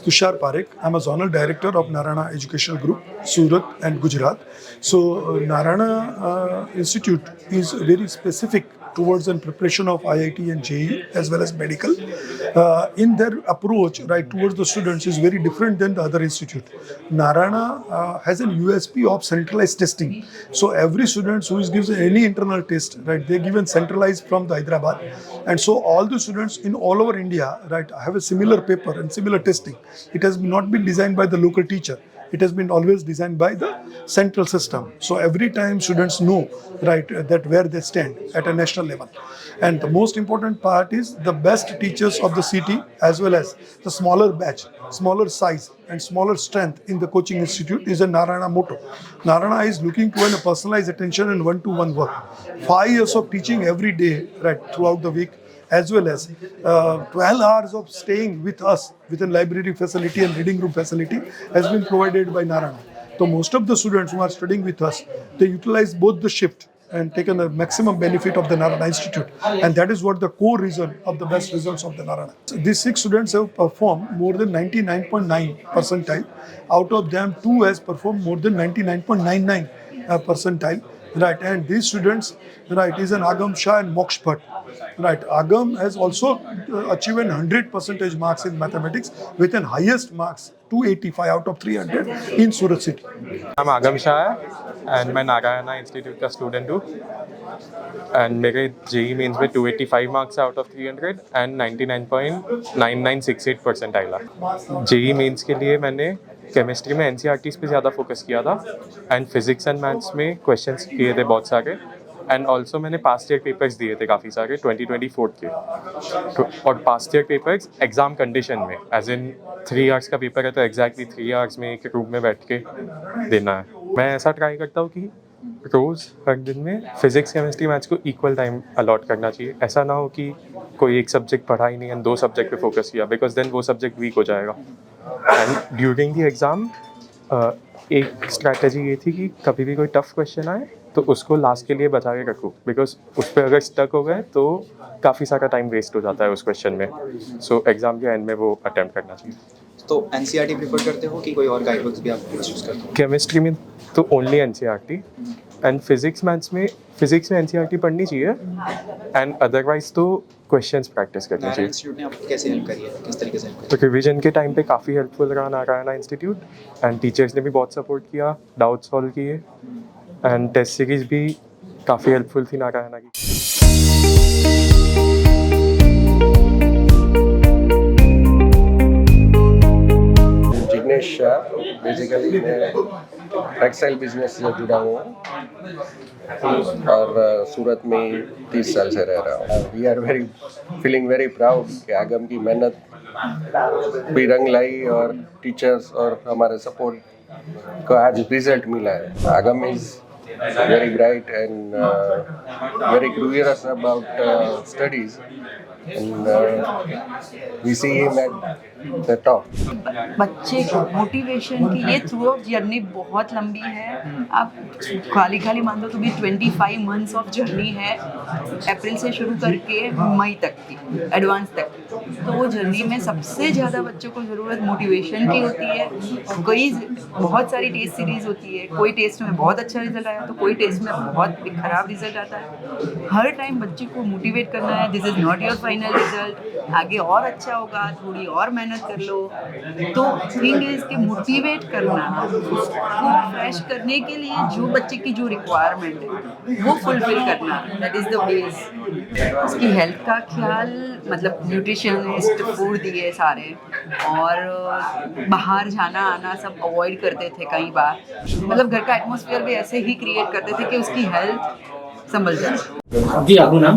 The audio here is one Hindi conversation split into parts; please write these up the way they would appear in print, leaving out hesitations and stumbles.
Tushar Parekh. I'm a zonal director of Narayana Educational Group, Surat and Gujarat. So Narayana Institute is very specific towards the preparation of IIT and JEE as well as medical. In their approach, right, towards the students is very different than the other institute. Narayana has an USP of centralized testing. So every student who is gives any internal test, right, they given centralized from the Hyderabad, and so all the students in all over India, right, have a similar paper and similar testing. It has not been designed by the local teacher. It has been always designed by the central system. So every time students know, right, that where they stand at a national level. And the most important part is the best teachers of the city as well as the smaller batch, smaller size and smaller strength in the coaching institute is a Narayana motto. Narayana is looking to a personalized attention and one-to-one work. 5 years of teaching every day, right, throughout the week, as well as 12 hours of staying with us within library facility and reading room facility has been provided by Narayana. So most of the students who are studying with us, they utilize both the shift and taken the maximum benefit of the Narayana Institute. And that is what the core reason of the best results of the Narayana. So these 6 students have performed more than 99.9 percentile. Out of them, 2 has performed more than 99.99 percentile. Right, and these students, right, is an Agam Shah and Moksh Bhatt. Right, Agam has also achieved 100% marks in mathematics with an highest marks 285 out of 300 in Surat city. I'm Agam Shah and मैं नारायणा इंस्टीट्यूट का स्टूडेंट हूँ एंड मेरे जेई मेंस में 285 marks out of 300 and 99.9968 percentile आया। जेई मेंस के लिए मैंने केमिस्ट्री में एनसीईआरटीज़ पे ज़्यादा फोकस किया था एंड फिजिक्स एंड मैथ्स में क्वेश्चंस किए थे बहुत सारे एंड ऑल्सो मैंने पास्ट ईयर पेपर्स दिए थे काफ़ी सारे 2024 के और past year papers exam condition में एज इन 3 आवर्स का पेपर है तो एग्जैक्टली 3 आवर्स में एक रूम में बैठ के देना है। मैं ऐसा ट्राई करता हूँ कि रोज़ हर दिन में फिजिक्स केमिस्ट्री मैथ्स को इक्वल टाइम अलॉट करना चाहिए। ऐसा ना हो कि कोई एक सब्जेक्ट पढ़ा ही नहीं एंड 2 सब्जेक्ट पे फोकस किया बिकॉज देन वो सब्जेक्ट वीक हो जाएगा। एंड ड्यूरिंग द एग्ज़ाम एक स्ट्रैटेजी ये थी कि कभी भी कोई टफ क्वेश्चन आए तो उसको लास्ट के लिए बचा के रखो बिकॉज उस पर अगर स्टक हो गए तो काफ़ी सारा टाइम वेस्ट हो जाता है उस क्वेश्चन में। सो एग्ज़ाम के एंड में वो अटेम्प्ट करना चाहिए। तो एनसीईआरटी प्रेफर करते हो कि कोई और गाइड बुक्स भी आप यूज़ करते हो? केमिस्ट्री में तो only NCERT and physics maths में एनसीईआरटी पढ़नी चाहिए एंड अदरवाइज तो क्वेश्चंस प्रैक्टिस करनी चाहिए। इंस्टीट्यूट ने आपको कैसे हेल्प करी है, किस तरीके से हेल्प करी? तो रिविजन के टाइम पे काफ़ी हेल्पफुल रहा नारायणा इंस्टीट्यूट एंड टीचर्स ने भी बहुत सपोर्ट किया, डाउट सॉल्व किए एंड टेस्ट सीरीज भी काफ़ी हेल्पफुल थी नारायणा की। जिग्नेश शाह, बेसिकली मैं टेक्सटाइल बिजनेस से जुड़ा हुआ और सूरत में 30 साल से रह रहा हूँ। We are feeling very proud कि आगम की मेहनत भी रंग लाई और टीचर्स और हमारे सपोर्ट को आज रिजल्ट मिला है। आगम is very bright and very curious about studies and we see him at the top. बच्चे को मोटिवेशन की ये थ्रू आउट जर्नी बहुत लंबी है। आप खाली मान दो तो भी 25 मंथ्स ऑफ जर्नी है, अप्रैल से शुरू करके मई तक की, एडवांस तक। तो वो जर्नी में सबसे ज़्यादा बच्चों को ज़रूरत मोटिवेशन की होती है। बहुत सारी टेस्ट सीरीज़ होती है, कोई टेस्ट में बहुत अच्छा रिजल्ट आया तो कोई टेस्ट में बहुत ख़राब रिजल्ट आता है। हर टाइम बच्चे को मोटिवेट करना है, this is not your final result, आगे और अच्छा होगा, थोड़ी और मेहनत कर लो। तो थिंग इज कि मोटिवेट करना, उसको फ्रेश करने के लिए जो बच्चे की जो रिक्वायरमेंट है वो फुलफिल करना, दैट इज़ द बेस। उसकी हेल्थ का ख्याल, मतलब न्यूट्रिशनिस्ट फूड दिए सारे, और बाहर जाना आना सब अवॉइड करते थे कई बार। मतलब घर का एटमॉस्फेयर भी ऐसे ही क्रिएट करते थे कि उसकी हेल्थ संभल जाए। जी आपનું નામ?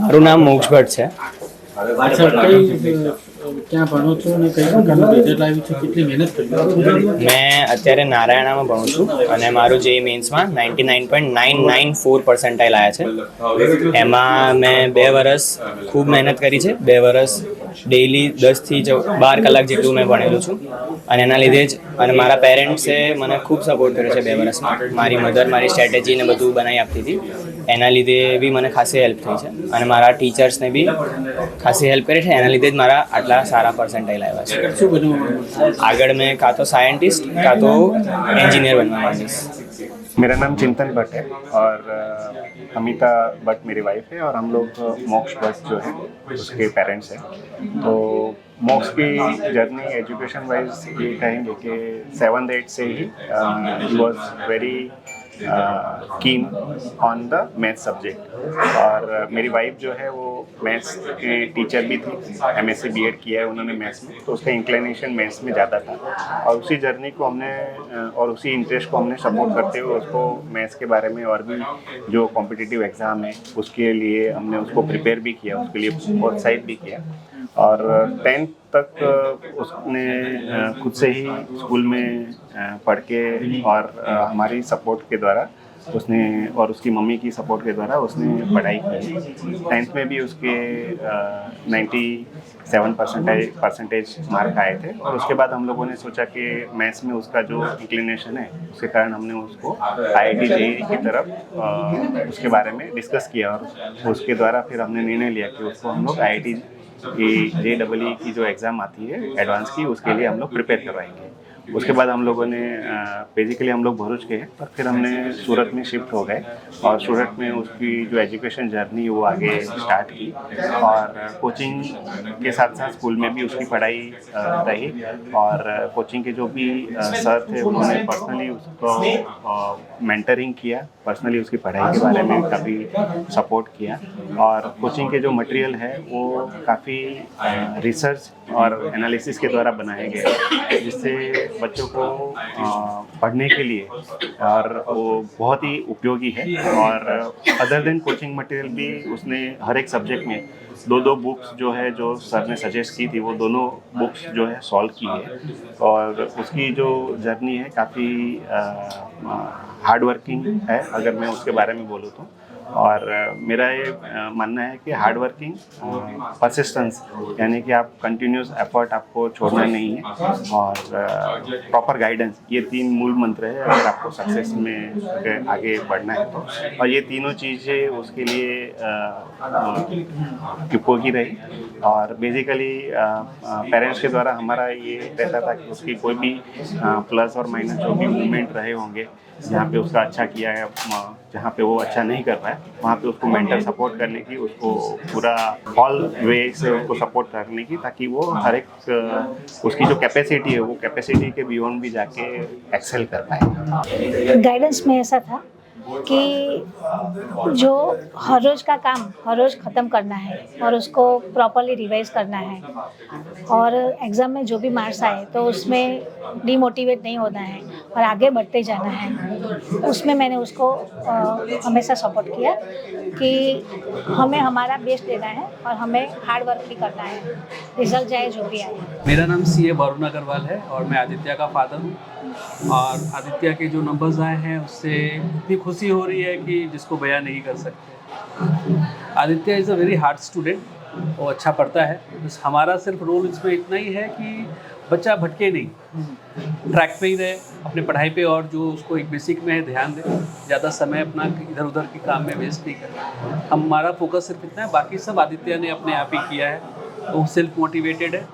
મારું નામ મોક્ષ ભટ્ટ છે। અચ્છા, કઈ ક્યાં ભણો છો ને કઈ પ્રકારનું રિઝલ્ટ આવ્યું છે, કેટલી મહેનત કરી? મેં અત્યારે નારાયણામાં ભણું છું અને મારું જે મેન્સમાં 99.994 પર્સન્ટાઇલ આવ્યા છે। એમાં મેં 2 વર્ષ ખૂબ મહેનત કરી છે, 2 વર્ષ ડેઇલી 10થી 12 કલાક જેટલું મેં ભણેલું છું અને એના લીધે જ અને મારા પેરેન્ટ્સે મને ખૂબ સપોર્ટ કર્યો છે 2 વર્ષમાં. મારી મધર મારી સ્ટ્રેટેજી ને બધું બનાવી આપતી હતી, એના લીધે બી મને ખાસી હેલ્પ થઈ છે અને મારા ટીચર્સને બી ખાસી હેલ્પ કરી છે. એના લીધે જ મારા આટલા સારા પર્સન્ટાઇલ આવ્યા છે. શું બનવા માંગો છો? આગળ મેં કાં તો સાયન્ટિસ્ટ કાં તો એન્જિનિयर बनवा मांगीश. मेरा नाम चिंतन भट्ट है और अमिता भट्ट मेरी वाइफ है और हम लोग मोक्ष भट्ट जो है उसके पेरेंट्स हैं. तो मोक्ष की जर्नी एजुकेशन वाइज ये कहेंगे कि 7th-8th से ही ही was very keen on the math subject. और मेरी वाइफ जो है वो मैथ्स के टीचर भी थी, MSc BEd किया है उन्होंने मैथ्स में, तो उसका इंक्लिनेशन मैथ्स में ज़्यादा था और उसी जर्नी को हमने और उसी इंटरेस्ट को हमने सपोर्ट करते हुए उसको मैथ्स के बारे में और भी जो कॉम्पिटिटिव एग्ज़ाम है उसके लिए हमने उसको प्रिपेयर भी किया, उसके लिए प्रोत्साहित भी किया. और 10th तक उसने खुद से ही स्कूल में पढ़ के और हमारी सपोर्ट के द्वारा उसने और उसकी मम्मी की सपोर्ट के द्वारा उसने पढ़ाई की. 10th में भी उसके 97 परसेंटेज मार्क आए थे और उसके बाद हम लोगों ने सोचा कि मैथ्स में उसका जो इंक्लिनेशन है उसके कारण हमने उसको IIT JEE की तरफ उसके बारे में डिस्कस किया और उसके द्वारा फिर हमने निर्णय लिया कि उसको हम लोग IIT JEE की जो एग्ज़ाम आती है एडवांस की उसके लिए हम लोग प्रिपेयर करवाएंगे. उसके बाद हम लोगों ने बेसिकली हम लोग भरूच के हैं पर फिर हमने सूरत में शिफ्ट हो गए और सूरत में उसकी जो एजुकेशन जर्नी वो आगे स्टार्ट की और कोचिंग के साथ साथ स्कूल में भी उसकी पढ़ाई रही. और कोचिंग के जो भी सर थे उन्होंने पर्सनली उसको मेंटरिंग किया, पर्सनली उसकी पढ़ाई के बारे में काफ़ी सपोर्ट किया. और कोचिंग के जो मटेरियल है वो काफ़ी रिसर्च और एनालिसिस के द्वारा बनाए गए जिससे बच्चों को पढ़ने के लिए और वो बहुत ही उपयोगी है. और अदर देन कोचिंग मटेरियल भी उसने हर एक सब्जेक्ट में 2 बुक्स जो है जो सर ने सजेस्ट की थी वो दोनों बुक्स जो है सॉल्व की है. और उसकी जो जर्नी है काफ़ी हार्ड वर्किंग है अगर मैं उसके बारे में बोलूँ तो. और मेरा ये मानना है कि हार्ड वर्किंग, परसिस्टेंस यानी कि आप कंटिन्यूस एफर्ट आपको छोड़ना नहीं है और प्रॉपर गाइडेंस, ये 3 मूल मंत्र है अगर आपको सक्सेस में आगे बढ़ना है तो. और ये तीनों चीज़ें उसके लिए उपयोगी रही. और बेसिकली पेरेंट्स के द्वारा हमारा ये रहता था कि उसकी कोई भी प्लस और माइनस जो भी मूवमेंट रहे होंगे जहाँ पे उसका अच्छा किया है, जहाँ पे वो अच्छा नहीं कर रहा है वहाँ पे उसको मेंटल सपोर्ट करने की, उसको पूरा ऑल वे से उसको सपोर्ट करने की ताकि वो हर एक उसकी जो कैपेसिटी है वो कैपेसिटी के बियॉन्ड भी जाके एक्सेल कर पाए. गाइडेंस में ऐसा था कि जो हर रोज़ का काम हर रोज़ ख़त्म करना है और उसको प्रॉपरली रिवाइज करना है और एग्ज़ाम में जो भी मार्क्स आए तो उसमें डीमोटिवेट नहीं होना है और आगे बढ़ते जाना है. उसमें मैंने उसको हमेशा सपोर्ट किया कि हमें हमारा बेस्ट देना है और हमें हार्ड वर्क भी करना है, रिजल्ट जाए जो भी आए. मेरा नाम CA वरुण अग्रवाल है और मैं आदित्य का फादर हूँ. और आदित्य के जो नंबर्स आए हैं उससे इतनी खुशी हो रही है कि जिसको बयान नहीं कर सकते. Aditya is a very hard student, वो अच्छा पढ़ता है. बस हमारा सिर्फ रोल इसमें इतना ही है कि बच्चा भटके नहीं, ट्रैक पे ही रहे अपने पढ़ाई पे और जो उसको एक बेसिक में है ध्यान दे, ज़्यादा समय अपना इधर उधर के काम में वेस्ट नहीं करे. हमारा फोकस सिर्फ इतना है, बाकी सब आदित्य ने अपने आप ही किया है. वो सेल्फ मोटिवेटेड है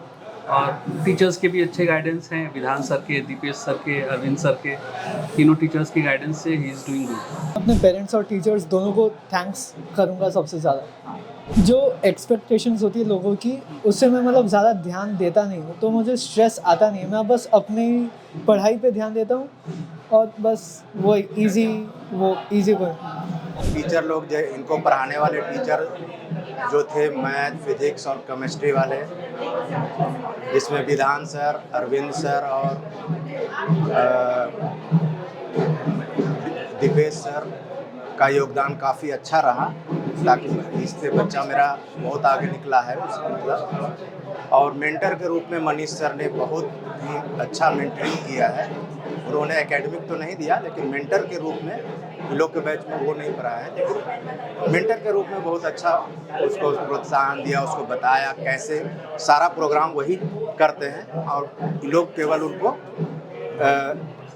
और टीचर्स के भी अच्छे गाइडेंस हैं, विधान सर के, दीपेश सर के, अरविंद सर के, तीनों टीचर्स के गाइडेंस से ही इज़ डूइंग गुड. अपने पेरेंट्स और टीचर्स दोनों को थैंक्स करूँगा सबसे ज़्यादा. जो एक्सपेक्टेशंस होती है लोगों की उससे मैं मतलब ज़्यादा ध्यान देता नहीं हूँ, तो मुझे स्ट्रेस आता नहीं है. मैं बस अपनी पढ़ाई पे ध्यान देता हूँ और बस वो इजी को. टीचर लोग जो इनको पढ़ाने वाले टीचर जो थे मैथ, फिजिक्स और केमिस्ट्री वाले, जिसमें विधान सर, अरविंद सर और दीपेश सर का योगदान काफ़ी अच्छा रहा ताकि इससे बच्चा मेरा बहुत आगे निकला है. मतलब और मेंटर के रूप में मनीष सर ने बहुत ही अच्छा मेंटरिंग किया है। उन्होंने एकेडमिक तो नहीं दिया, लेकिन मेंटर के रूप में, इन लोग के बैच में वो नहीं पढ़ा है, लेकिन मेंटर के रूप में बहुत अच्छा उसको प्रोत्साहन दिया, उसको बताया कैसे सारा प्रोग्राम वही करते हैं और इन लोग केवल उनको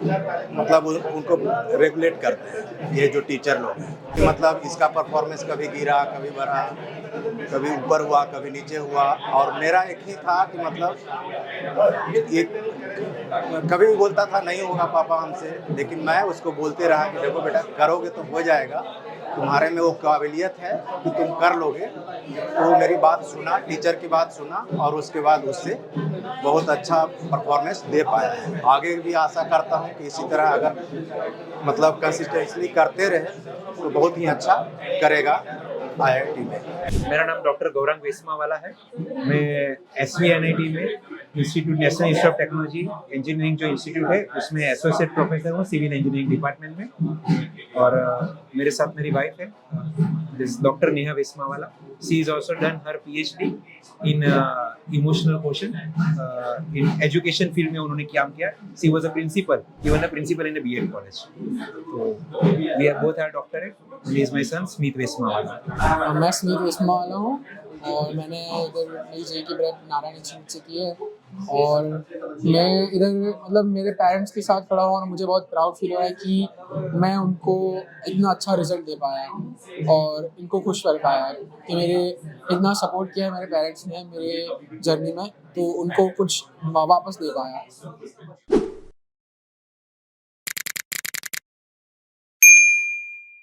मतलब उनको रेगुलेट करते हैं, ये जो टीचर लोग हैं। कि मतलब इसका परफॉर्मेंस कभी गिरा, कभी बढ़ा, कभी ऊपर हुआ, कभी नीचे हुआ। और मेरा एक ही था कि मतलब ये कभी भी बोलता था नहीं होगा पापा हमसे, लेकिन मैं उसको बोलते रहा कि देखो बेटा करोगे तो हो जाएगा, तुम्हारे में वो काबिलियत है कि तुम कर लोगे। तो मेरी बात सुना, टीचर की बात सुना और उसके बाद उससे बहुत अच्छा परफॉर्मेंस दे पाया है। आगे भी आशा करता हूँ कि इसी तरह अगर मतलब कंसिस्टेंटली करते रहे तो बहुत ही अच्छा करेगा IIT में। मेरा नाम डॉक्टर गौरंग वेस्मावाला है। मैं SVNIT में institute national institute of technology engineering जो इंस्टीट्यूट है उसमें एसोसिएट प्रोफेसर हूँ सिविल इंजीनियरिंग डिपार्टमेंट में। और मेरे साथ मेरी वाइफ है this doctor Neha Vesmawala. She is also done her PhD in emotional question in education field में उन्होंने काम किया। She was a principal, even a principal in a BEd college. तो we are both are doctorate. He is my son Smit वेस्मावाला। मैं स्मित वेस्मावाला हूँ और मैंने इधर मेरी JEE की प्रेप नारायण इंस्टीट्यूट से की है। और मैं इधर मतलब मेरे पेरेंट्स के साथ खड़ा हूँ और मुझे बहुत प्राउड फील हो रहा है कि मैं उनको इतना अच्छा रिजल्ट दे पाया और इनको खुश कर पाया कि मेरे इतना सपोर्ट किया है मेरे पेरेंट्स ने मेरे जर्नी में, तो उनको कुछ वापस दे पाया।